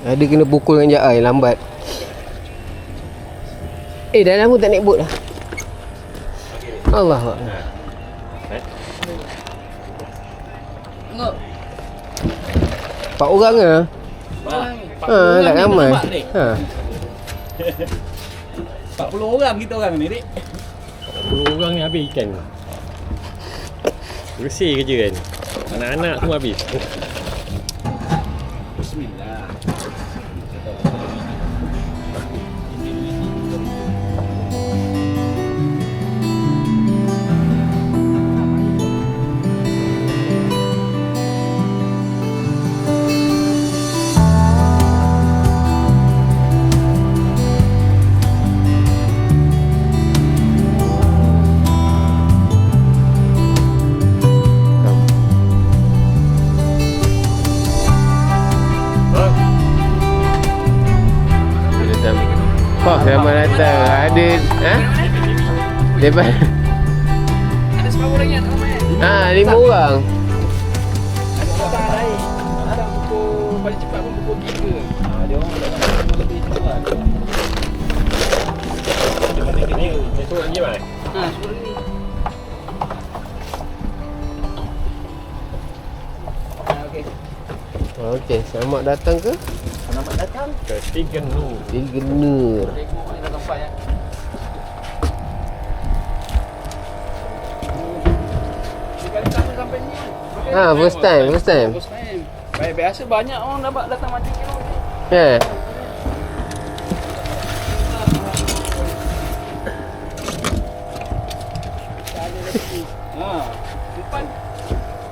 Ada kena pukul dengan Jai, lambat. Dah lama tak naik bot dah. Allah. Tengok. 4 orang ke? Tak ramai. 40 orang kita orang ni, Dik. 40 orang ni habis ikan. Bersih kerja kan. Anak-anak semua habis. Bismillah. Selamat datang. Ada Depan. Ada berapa orang yang tak ramai? 5 orang. Tak ada air. Datang pukul paling cepat pun pukul 3. Dia orang dah lebih tu lah. Esok lagi mai. Sebelum ni. Okey. Okey, selamat datang ke? Selamat datang. Ke Tiga Nur. Tiga Nur. Tengok ni dah tempat ya. Sekali tak sampai ni. First time. First time. Baik biasa banyak orang dapat datang mancing kilo ni.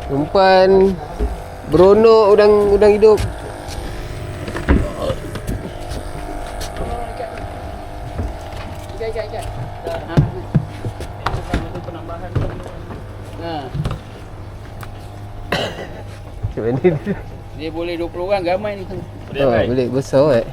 Umpan beronok udang hidup. Ikan. Itu penambahan. Macam mana dia? Dia boleh 20 orang ramai ni. Boleh besar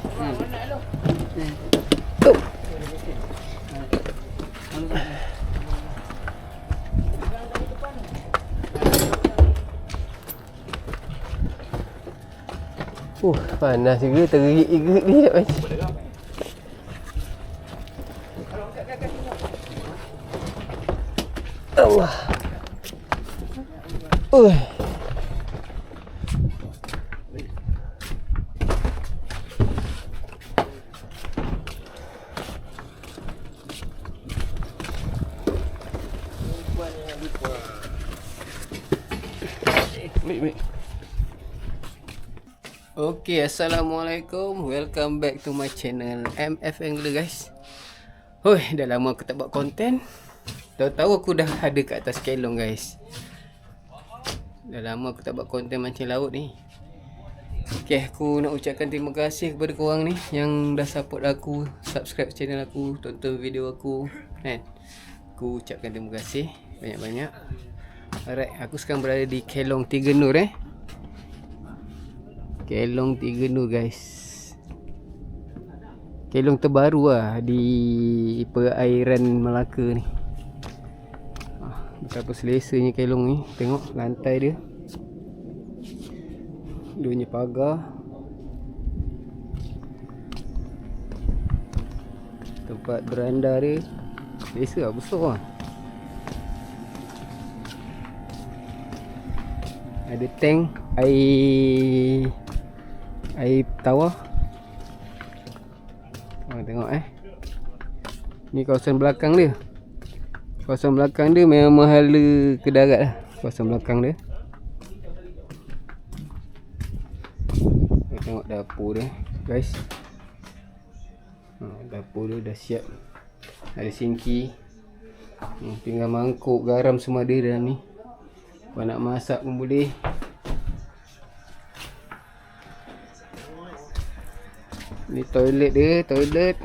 panas juga, tergerik-gerik ni nak mancing. Allah. Okay, Assalamualaikum. Welcome back to my channel MF Angler guys. Dah lama aku tak buat konten. Tahu-tahu aku dah ada kat atas kelong guys. Dah lama aku tak buat konten mancing laut ni. Okay, aku nak ucapkan terima kasih kepada korang ni yang dah support aku, subscribe channel aku, tonton video aku kan. Aku ucapkan terima kasih banyak-banyak. Alright, aku sekarang berada di Kelong Tiga Nur Kelong Tiga Nur guys. Kelong terbaru lah di perairan Melaka ni. Betapa selesanya kelong ni. Tengok lantai dia, dia punya pagar, tempat beranda dia. Selesa lah, besar lah. Ada tank air tawar. Tengok ni kawasan belakang dia. Kawasan belakang dia memang mahala ke darat lah. Kawasan belakang dia. Tengok dapur dia guys. Dapur dia dah siap. Ada sinki. Tinggal mangkuk garam semua ada dalam ni. Kalau nak masak pun boleh. Ni toilet dia, toilet.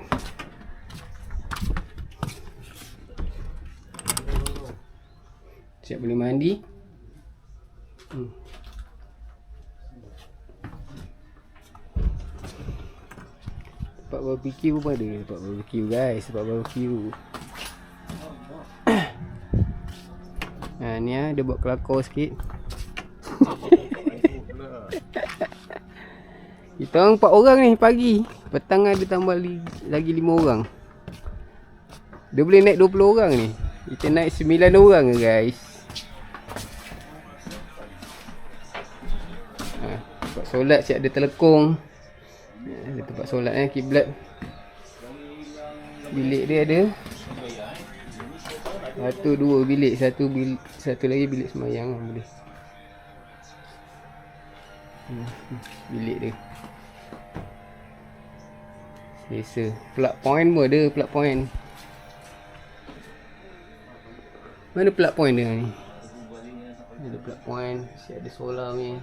Siap boleh mandi. Tempat barbecue pun ada. Tempat barbecue guys, tempat barbecue. Ni dia buat kelakar sikit. Kita orang 4 orang ni pagi. Petang ada tambah lagi 5 orang. Dia boleh naik 20 orang ni. Kita naik 9 orang ke guys. Tempat solat siap ada telekong. Ada tempat solat kiblat. Bilik dia ada 1, 2 bilik. Satu lagi bilik semayang boleh. Bilik dia selesa. Plug point pun ada. Plug point. Mana plug point dia ni? Ada plug point. Siap ada solar ni.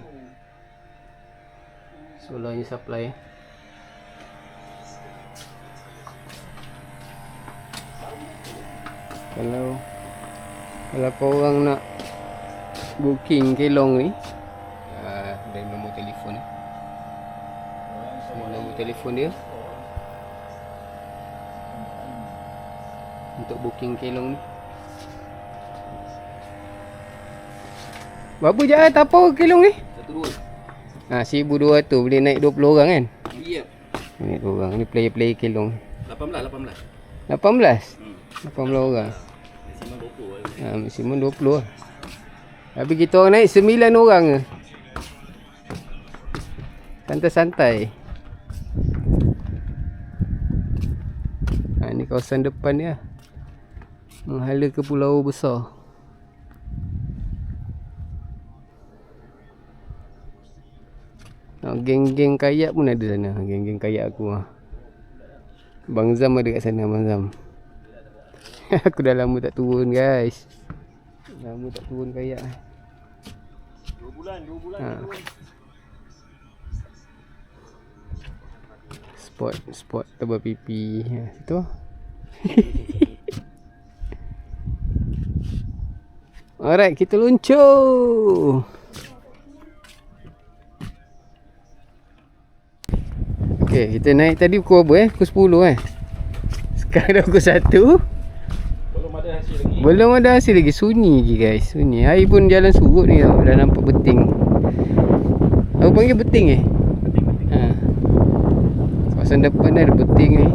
Solarnya supply. Kalau korang nak booking kelong ni, ada nombor telefon ni. Nombor telefon dia untuk booking kelong ni. Berapa je apa kelong ni? 1,200 boleh naik 20 orang kan? Ya. Naik 2 orang. Ni player kelong. 18. 18 orang. Maksimum 20 lah. Tapi kita orang naik 9 orang je. Santai-santai. Ni kawasan depan dia. Menghala ke pulau besar. Geng-geng kayak pun ada sana. Geng-geng kayak aku lah. Bang Zam ada kat sana, Bang Zam. Aku dah lama tak turun guys. Lama tak turun kayak. 2 bulan Spot tebal pipi. Situ. Alright, kita luncur. Okay, kita naik tadi pukul apa Pukul 10 Sekarang dah pukul 1. Belum ada hasil lagi. Sunyi lagi guys. Sunyi. Air pun jalan surut ni tau. Dah nampak beting. Apa panggil beting Kawasan depan dah ada beting ni.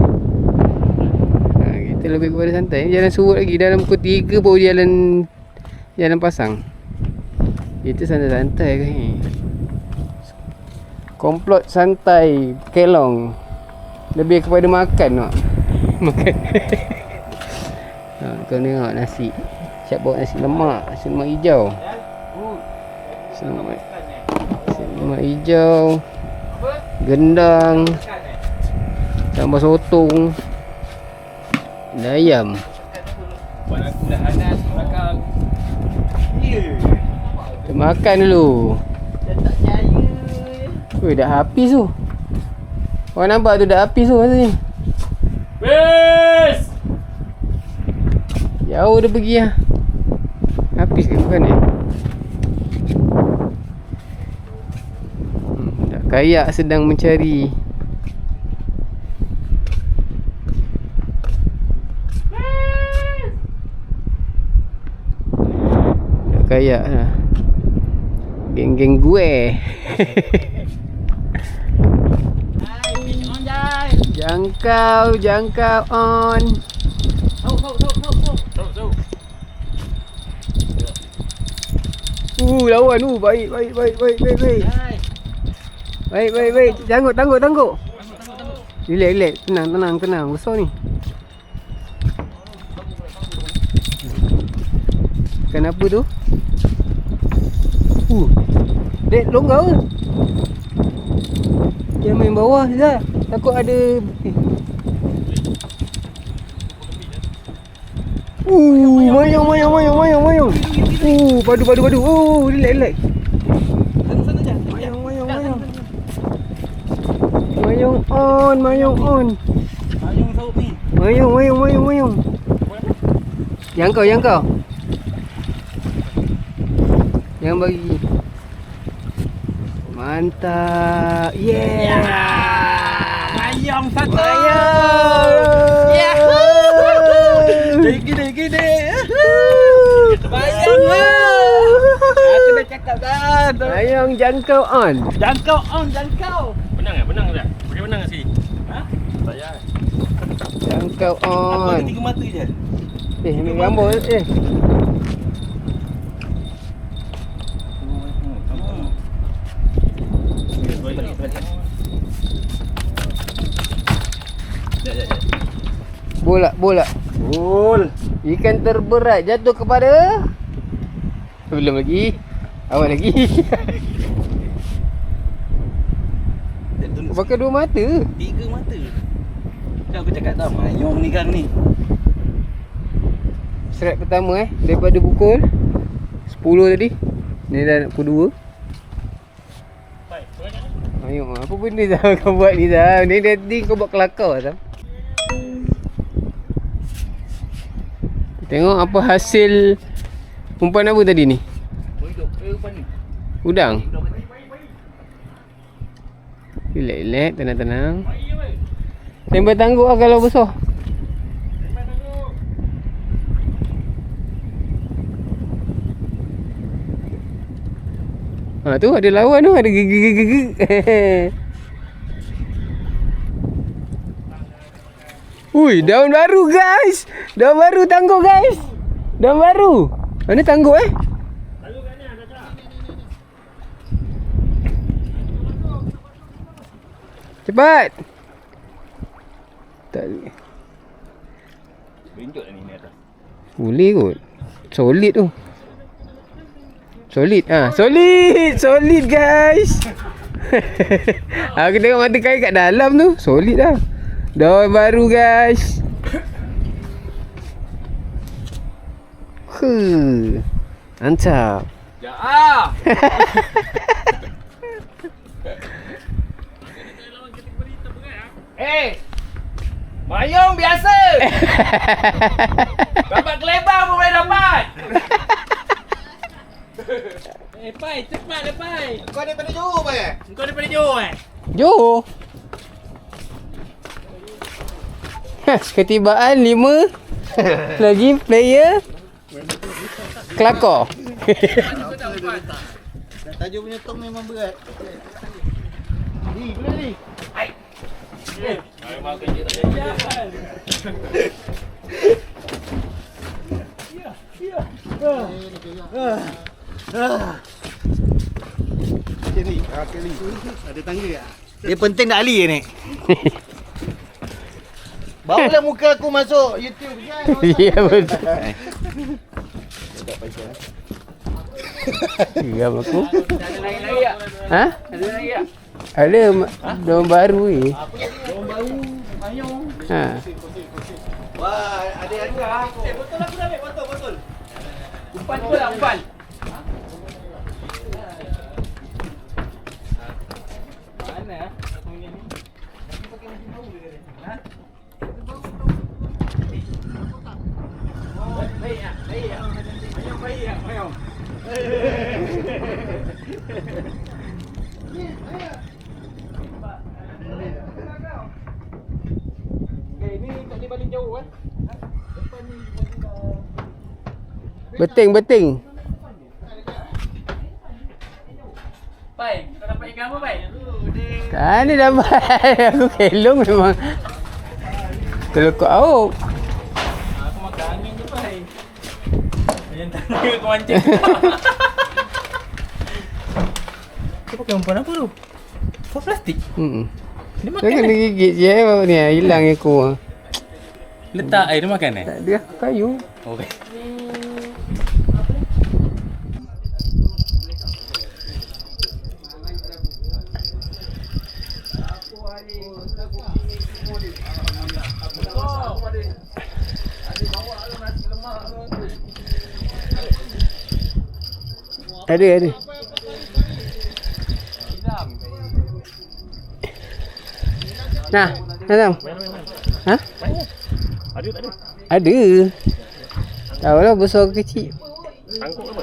Kita lebih kepada santai. Jalan surut lagi. Dalam pukul 3 baru jalan pasang. Kita santai-santai kan ni. Komplot santai kelong. Lebih kepada makan tak? Makan. Kau tengok nasi. Siap bawa nasi lemak. Nasi lemak hijau. Nasi lemak hijau. Gendang. Tambah sotong. Dan ayam. Buat aku dah panas belakang. Kita makan dulu. Dah tak percaya. Weh, dah habis tu. Orang nampak tu dah habis tu rasanya. Bes! Jauh dia pergi lah. Habis ke bukan Dak kayak sedang mencari. Dak kayak lah. Geng-geng gue. Jangkau on. Lawan baik. Baik. Tangguh. Relax. Tenang. Besar ni. Kenapa tu? Dek longgar ke? Jangan main bawah Zah. Takut ada mayang. Padu. Relax. Sana je. Mayang. Mayung on, mayung on. Mayung saup ni. Mayung. Yang kau. Yang bagi. Mantap. Yeah. Mayung satu. Mayung. Gede. Mayung lah. Aku dah cakap dah. Mayung jangkau on. Jangkau. Benang tak? Pakai benang kat sini. Ha? Tak payah. Jangkau Aku on. ada 3 mata je. Ambil gambar Bola. Bol. Ikan terberat jatuh kepada. Belum lagi. Awal lagi. Pakai 2 mata. 3 mata. Dah aku cakap dah mayung ni kan ni. Strike pertama daripada pukul 10 tadi. Ni dah nak pukul 2. Ayo, apa benda Zam kau buat ni Zam? Ni tadi kau buat kelakar Zam. Tengok apa hasil umpan apa tadi ni? Udang. Relax, tenang. Tembak tangguk lah kalau besar. Ha tu ada lawan tu, ada gege. Ui, daun baru guys. Daun baru tangguk guys. Daun baru. Mana tangguk Tangguk kat ni ada tak? Cepat. Tak boleh. Benjok dah ni atas. Boleh kot. Solid tu. Solid. Solid guys. Aku tengok mata kain kat dalam tu. Solid dah. Daun baru guys. Mantap. Ya. Mayung biasa. Dapat kelebar pun boleh dapat. Pai, cepat dah Pai. Kau daripada Johor Pai? Kau daripada Johor Johor. Ketibaan 5 lagi player kelakar. Tajuk punya tong memang berat. Ni, boleh ni. Hai. Ai mau kerja tak jadi. Kali. Ada tangga tak? Dia penting tak Ali ni. Bawalah muka aku masuk YouTube kan. Ya betul. Geram aku. Ada lagi tak? Ha? Ada lagi tak? Ada daun baru ni. Daun baru, mayung. Ha. Wah, ada lah. Botol aku dah ambil, botol. Umpan tu lah, umpan. Mana? Punya ni. Tapi pakai mesin bau dia. Ha? Baik ah. Mayung baik ah, mayung. Ini tak boleh balik jauh kan? Depan ni Beting. Pai, kau dapat ikan apa Pai? Kan ni dapat. Aku kelong memang. Telekuk awak. Aku makan angin je Pai. Jangan tanya kau mancing. Kau pakai umpan apa tu? Kau plastik? Dia makan Jangan dia gigit je baru ni hilang ekor. Letak air dia makan Tak ada kayu. Okey. Ada. Nah, Azam. Ha? Ada tak ada? Ada. Tahu lah besar ke kecil. Sangkut apa?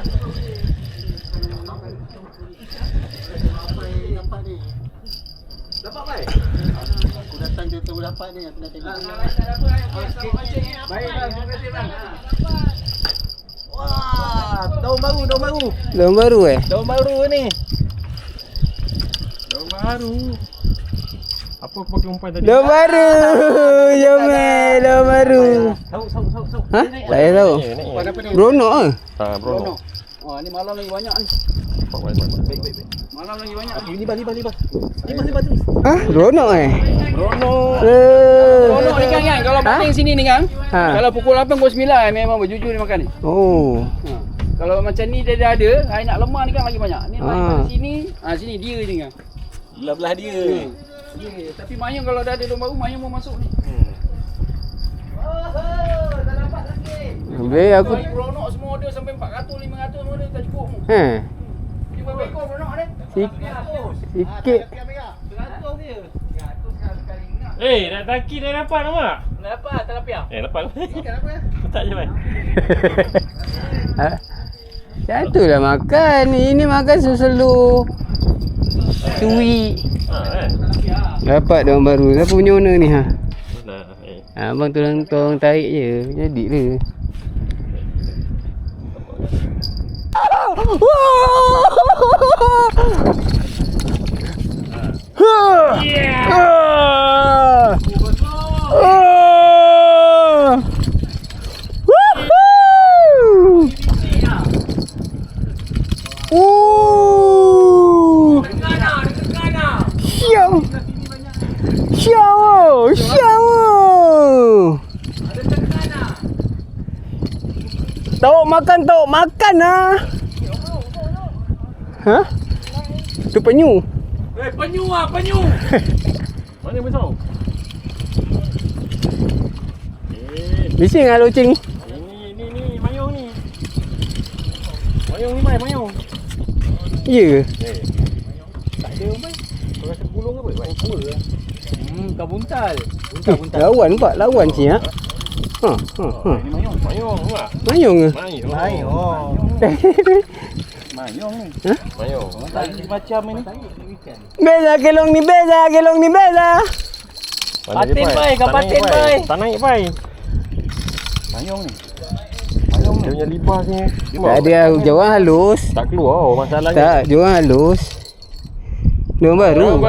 Dapat baik. Aku datang dia tahu dapat ni, aku nak tengok. Baik bang, terima kasih bang. Wah, daun baru. Daun baru Daun baru ni. Daun baru. Apa aku pakai umpan tadi? Daun baru. Jomel, daun baru. Tahu. Ha? Tak payah tahu. Umpan apa ni? Beronok ke? Ha, bro. Wah, ni malam lagi banyak ni. Baik. Malam lagi banyak. Libat tu. Ha? Beronok Rono. Eh. Rono ni kan. Kalau paling sini ni kan. Ha. Kalau pukul 8 pukul 9 memang berjujur dia makan ni. Oh. Ha. Kalau macam ni dia dah ada, hari nak lemah ni kan lagi banyak. Ni Ah. sini, sini dia je kan. Belah dia. Ya, tapi mayung kalau dah ada lomba baru, mayung mau masuk ni. Dah dapat lagi. Habis aku. Beronok semua order sampai 400, 500 semua dia tak cukup. Ha. Dia berapa ekor beronok ni? Sikit. 100 dia. 100 sekali nak. Dah taki dah dapat nampak? Dah dapat, tak lapia. Dapat. Kenapa ya? Letak je, Bai. Satulah makan. Ini makan selalu. Cuit. Dapat daun baru. Siapa punya owner ni ha? Abang tolong tarik je. Jadi ke? Tahu makan lah. Ha? Tu penyu. Penyu. Mana besar? Bising lah loceng. Ni mayung ni. Mayung ni, Bai, mayung. Ya. Tak ada, Bai. Kau rasa gulung ke apa? Bai, tua ke? Kau buntal. Lawan pula, lawan cik ha. Ni mayung nampak? Mayung ke? Mayung. Mayung ni. Mayung. Tadi macam ni. Beza kelong ni beza. Patin, Bai, kau patin, Bai. Tak naik, Bai. Mayung ni. Dia punya libas ni. Tak ada, jauhan halus. Tak keluar masalahnya. Tak, jauhan halus. Daun baru.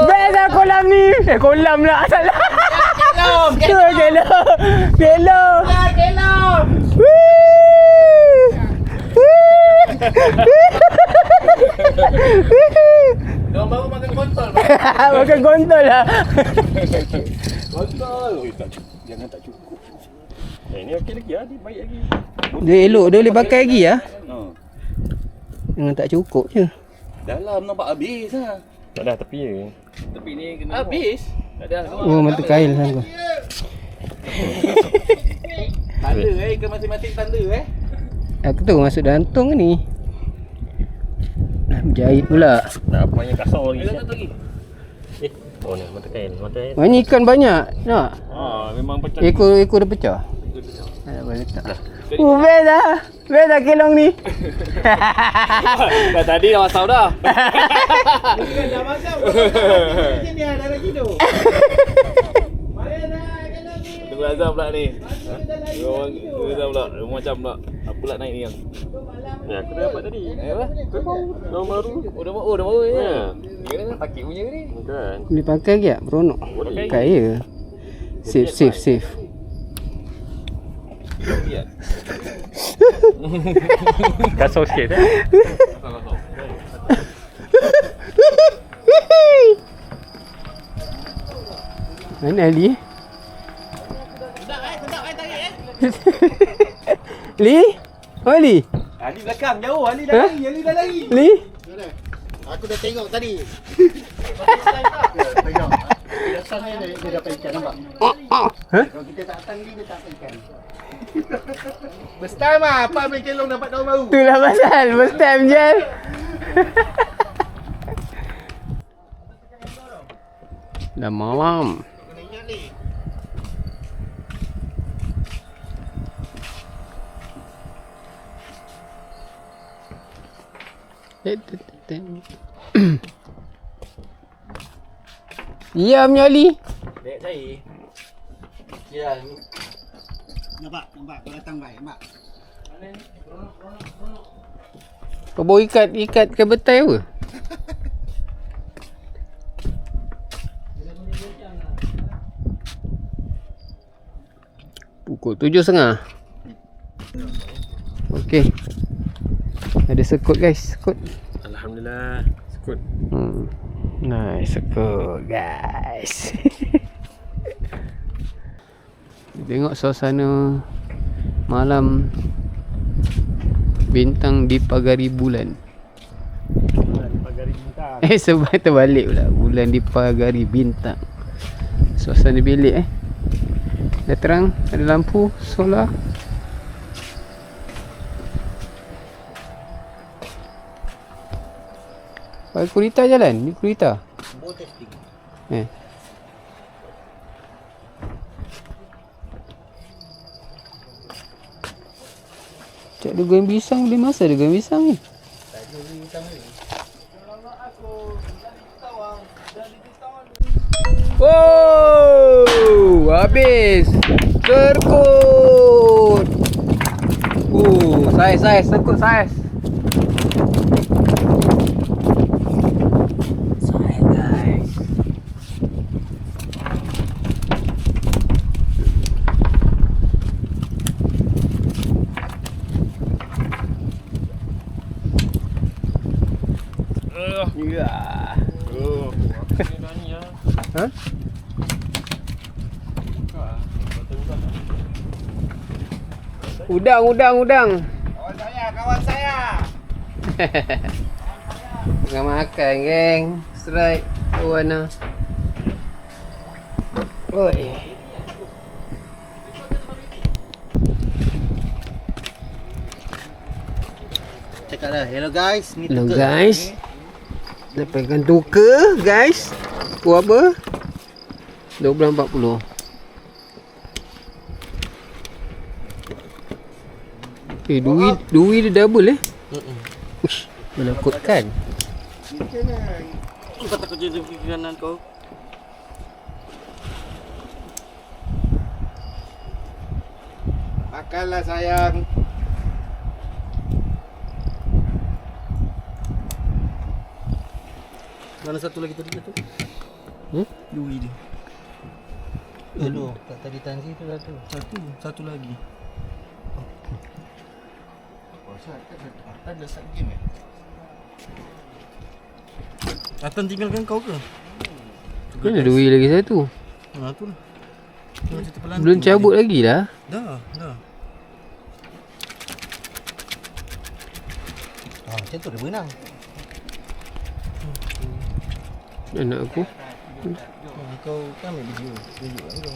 Beza kolam ni. Kolam lah. Salah. Kelong. Daun baru makan kontol. Makan kontol lah. Jangan tak cukup. Ini okey lagi ah, dia baik lagi. Dia elok, dia boleh pakai lagi lah. Jangan tak cukup je. Dalam nampak habis lah. Tak dah tepi je. Tapi ni kena habis. Tak ada. Oh, mata kail sanggup. Tanda ke masing-masing tanda Aku tahu masuk dalam tong ni. Berjahit pula. Nak apa yang kasar lagi. Satu lagi. Oh ni mata kail. Mana ikan banyak. Nak? Memang pecah. Ekor dah pecah. Ada boleh letak. Beza kelong ni. Dah tadi dah masam dah. Bukan dah masam. Sini ada lagi tu. Tunggu Azam pula ni. Tunggu Azam pula. Macam pula. Apa pula naik ni yang? Ya, aku dah dapat tadi. Apa? Daun baru. Dah baru ya. Ya. Dia kan pakai punya ni. Bukan. Boleh pakai lagi tak? Beronok. Pakai je. Safe. Kasar sikit Mana Ali? Li? Oh Ali? Ali belakang jauh. Ali dah lari. Li? Aku dah tengok tadi. Tengok. Biasanya dia dapat ikan nampak. Ha? Kalau kita tak datang ni dia tak dapat ikan. First time lah Pak ambil kelong dapat daun baru. Itulah pasal. First time je. Dah malam. Ya, menyali. Dek saya. Ya. Nampak kau datang baik, nampak. Kau bawa ikat ke betai apa? Pukul 7.30. Okey. Ada sekut guys, sekut. Alhamdulillah. Sekut. Nice sekut guys. Tengok suasana malam bintang di pagari bulan. Pagari bintang. Sebab terbalik pula. Bulan di pagari bintang. Suasana bilik dah terang, ada lampu solar. Pakai kurita jalan, ni kurita. Cak dugaan pisang boleh masak dugaan pisang ni. Wow, habis. Serkut. Saiz, serkut saiz. Saiz guys. Ya. Ha? Udang. Kawan saya. Tengah makan, geng. Strike warna. Oi. Cakap dah, hello guys. Ni Hello tuker. guys. Dapatkan tuker guys. Apa? 12.40. Duri dia double Ush, menakutkan. Kau takut jadi kanan kau. Makanlah sayang. Mana satu lagi tadi tu? Dui dia. Hello, kat tadi tansi tu dah tu. Satu lagi. Ada sat game Atan tinggalkan kau ke? Mana duri lagi satu? Ha tu lah. Tengok cerita pelan. Belum cabut lagi lah. Dah. Macam tu dia berenang. Anak aku. Kau kan ambil video kan kau.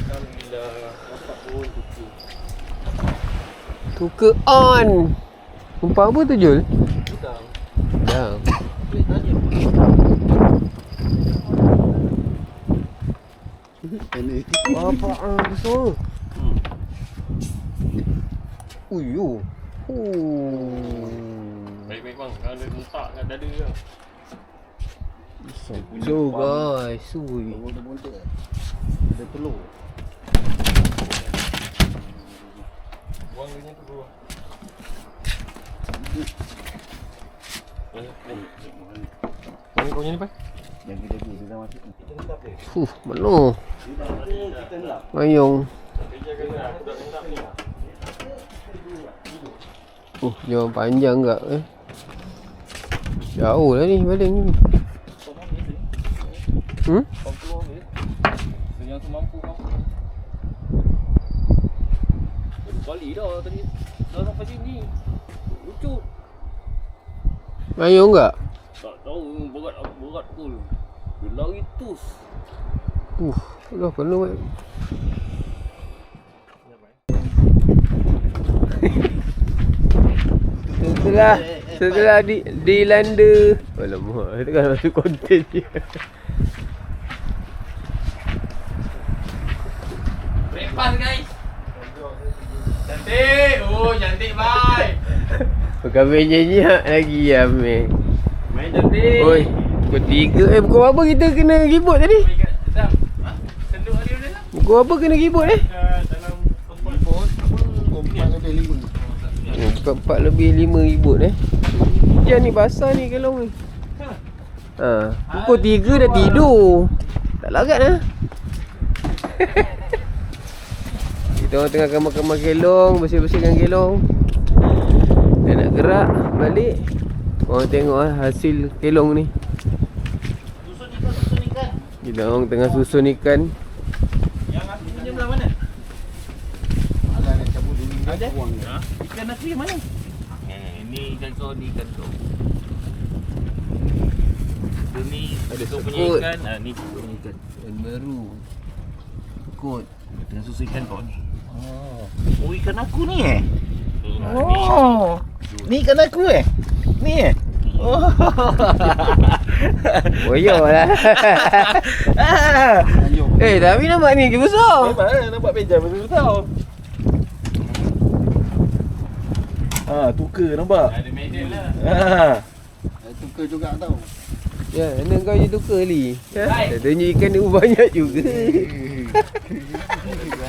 Alhamdulillah, dapat pun tutup. Tuker on. Umpan apa tu Jul? Udang. Dah. Boleh tanya pun. Apa besar? Uyu. Baik-baik bang, kalau dia letak kat dada dia. So guys, sui. Ada telur. Buang dia tu bawah. Mana kau ni, Pak? Yang kita dia dah masuk. Mana? Mayung. Jalan panjang tak jauh lah ni baling ni. Yang tu mampu. Kali dah tadi. Dah sampai sini. Lucu. Mayung tak? Tak tahu berat pun. Dia lari tus. Alah kena Setelah dilanda. Alamak, tengah masuk konten je. Breakfast guys. Cantik. Oh, cantik bye. Kami nyanyiak lagi Amir. Main cantik. Oi, pukul 3. Pukul apa kita kena ribut tadi? Sedap. Ha? Senduk dia dah lah. Pukul apa kena ribut Dalam tempat Pukul 4 lebih 5 ribut Hujan ni basah ni kalau ni. Pukul 3 dah tidur. Tak larat Kita orang tengah kamar-kamar kelong, bersih-bersihkan kelong. Dah nak gerak balik. Orang tengok hasil kelong ni. Kita orang tengah susun ikan. yang aku punya belah mana? Ada? Ikan asli mana? Ini ikan kau, ni ikan kau. Ini ada kau punya sekut. ikan, ni kau punya ikan. Ikan baru. Kot. Tengah susu ikan kau ni. Oh, ikan aku ni Oh. Ni ikan aku Ni Oh. Boyok lah. Tapi nampak ni ikan besar. Nampak meja besar. Tukar nampak. Ada medal lah. Tukar juga tau. Ya, mana kau je tukar ni? Dah tunjuk ikan ni banyak juga.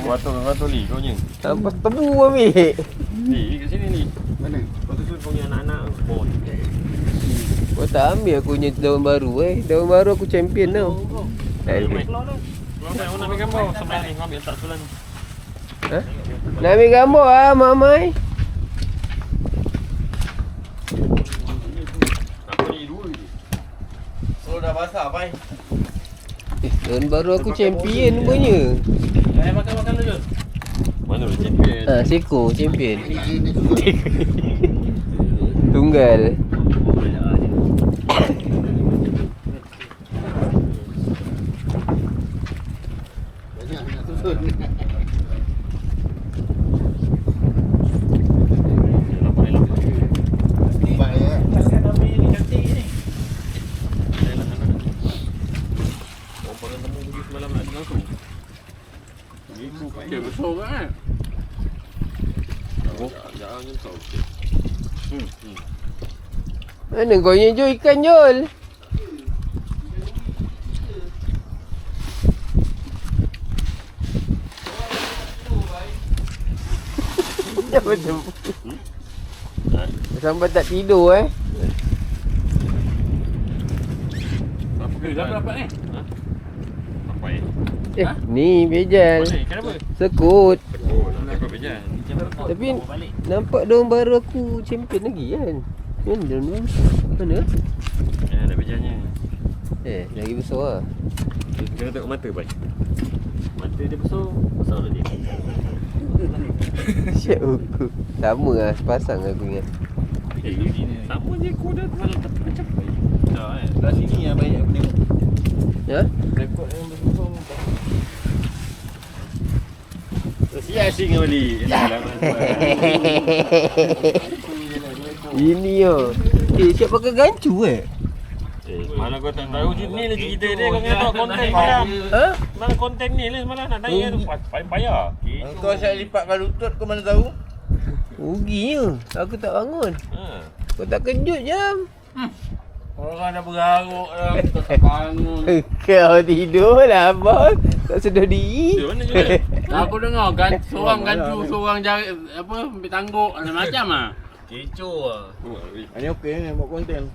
Kau ni kau punya. Sampai tebu ambil. Ni kat sini ni. Mana? Kau tu kau punya anak-anak bon. Kau tak ambil aku punya daun baru Daun baru aku champion tau. Keluar dah. Kau nak ambil gambar sampai ni kau ambil tak sulan. Nak ambil gambar Mamai. Aku ni dua je. So dah basah pai. Daun baru aku champion punya. Makan dulu. Mana boleh champion? Seko champion. Tunggal. Banyak nak susun. Baik ya. Pasal nama ni cantik ni. Orang paling temu pergi semalam nak langsung. Itu pai. Dia besar kan? Jangan kau. Mana kau yang jual ikan Jol? Macam sampai tak tidur Apa ke? Dapat ni? Apa ni? Ni bejal. Mana ikan apa? Sekut. Oh, nak kau bejan. Tapi nampak daun baru aku champion lagi kan. Mana daun baru? Mana? Ada bejannya. Lagi besar lah. Kena tengok mata pai. Mata dia besar lah dia. Siap aku. Sama lah, sepasang aku ingat. Sama je aku dah macam pai. Dah sini yang baik aku tengok. Ya? Rekod yang besar. Sia-sia dengan balik. Ini yo. Siap pakai gancu Mana kau tak tahu je ni lagi cerita dia kau kena tengok konten malam. Mana konten ni lah semalam nak tanya tu payah. Kau asyik lipatkan lutut kau mana tahu? Rugi je. Aku tak bangun. Kau tak kejut jam. Orang dah bergaruk dah. Kau tak bangun. Kau tidur lah abang. Tak sedar diri. Mana je? Aku dengar kan seorang gancu, seorang jari apa ambil tangguk macam-macam ah. Kecoh lah. Ini okey ni buat konten.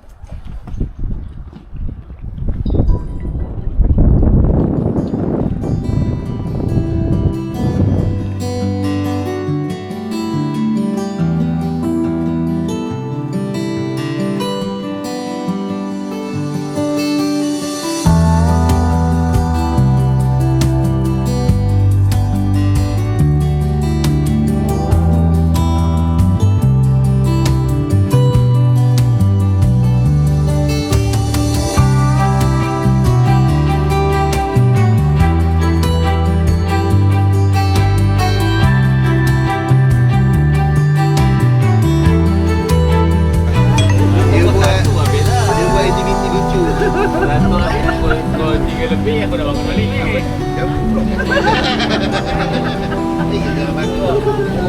lebih aku dah bangun balik ni. Jam 10. Ini ke aku.